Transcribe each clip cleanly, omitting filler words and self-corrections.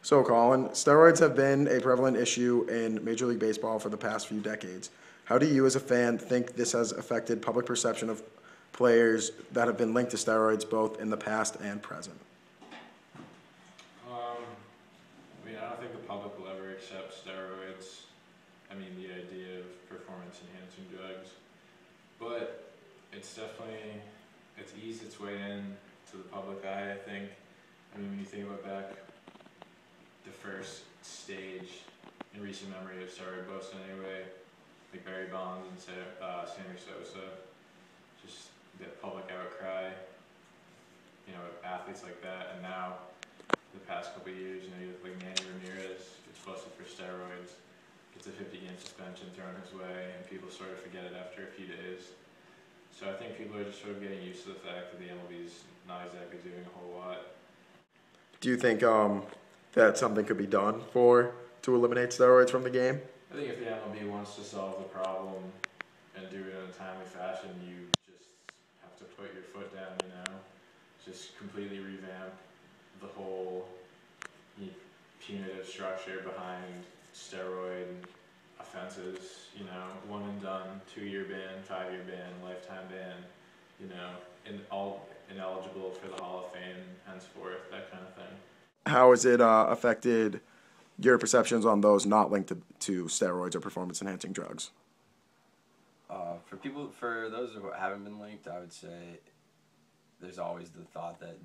So, Colin, steroids have been a prevalent issue in Major League Baseball for the past few decades. How do you, as a fan, think this has affected public perception of players that have been linked to steroids both in the past and present? I don't think the public will ever accept steroids. The idea of performance-enhancing drugs, but it's eased its way in to the public eye. I think. When you think about back the first stage in recent memory of steroid boasting, anyway, like Barry Bonds and Sammy Sosa, just the public outcry, athletes like that, and now the past couple of years, you look like Manny Ramirez gets busted for steroids, gets a 50-game suspension thrown his way, and people sort of forget it after a few days. So I think people are just sort of getting used to the fact that the MLB's not exactly doing a whole lot. Do you think that something could be done to eliminate steroids from the game? I think if the MLB wants to solve the problem and do it in a timely fashion, you just have to put your foot down, just completely revamp the whole punitive structure behind steroid offenses, one and done, 2-year ban, 5-year ban, lifetime ban, and all ineligible for the Hall of Fame henceforth, that kind of thing. How has it affected your perceptions on those not linked to steroids or performance-enhancing drugs? For those who haven't been linked, I would say there's always the thought that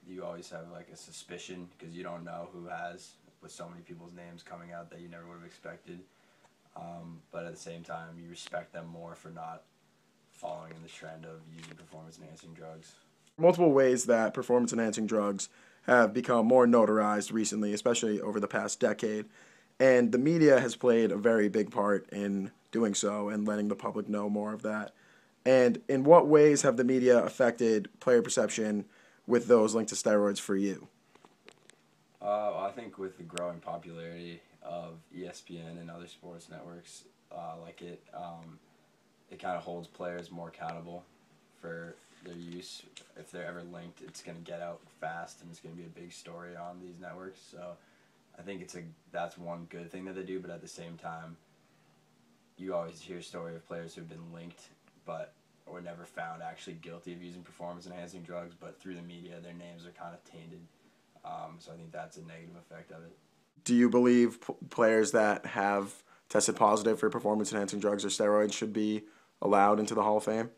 you always have like a suspicion because you don't know who has, with so many people's names coming out that you never would have expected. But at the same time, you respect them more for not following in the trend of using performance-enhancing drugs. Multiple ways that performance-enhancing drugs have become more notarized recently, especially over the past decade, and the media has played a very big part in doing so and letting the public know more of that. And in what ways have the media affected player perception with those linked to steroids for you? I think with the growing popularity of ESPN and other sports networks it kind of holds players more accountable for their use. If they're ever linked, it's going to get out fast and it's going to be a big story on these networks. So I think that's one good thing that they do, but at the same time, you always hear a story of players who have been linked but were never found actually guilty of using performance-enhancing drugs, but through the media, their names are kind of tainted. So I think that's a negative effect of it. Do you believe players that have tested positive for performance-enhancing drugs or steroids should be allowed into the Hall of Fame?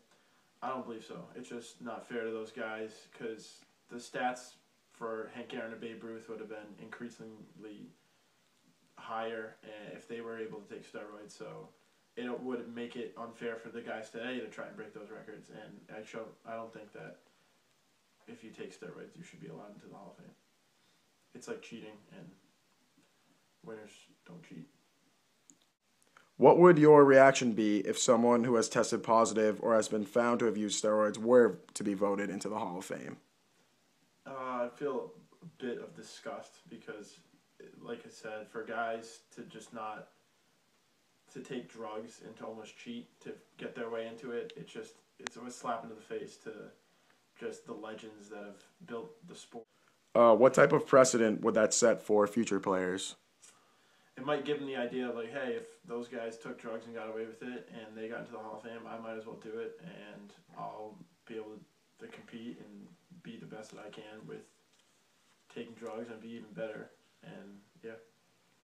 I don't believe so. It's just not fair to those guys because the stats for Hank Aaron and Babe Ruth would have been increasingly higher if they were able to take steroids. So it would make it unfair for the guys today to try and break those records. And I don't think that if you take steroids, you should be allowed into the Hall of Fame. It's like cheating, and winners don't cheat. What would your reaction be if someone who has tested positive or has been found to have used steroids were to be voted into the Hall of Fame? I feel a bit of disgust because, like I said, for guys to just not to take drugs and to almost cheat to get their way into it, it's a slap into the face to just the legends that have built the sport. What type of precedent would that set for future players? It might give them the idea of like, hey, if those guys took drugs and got away with it and they got into the Hall of Fame, I might as well do it, and I'll be able to compete and be the best that I can with taking drugs and be even better.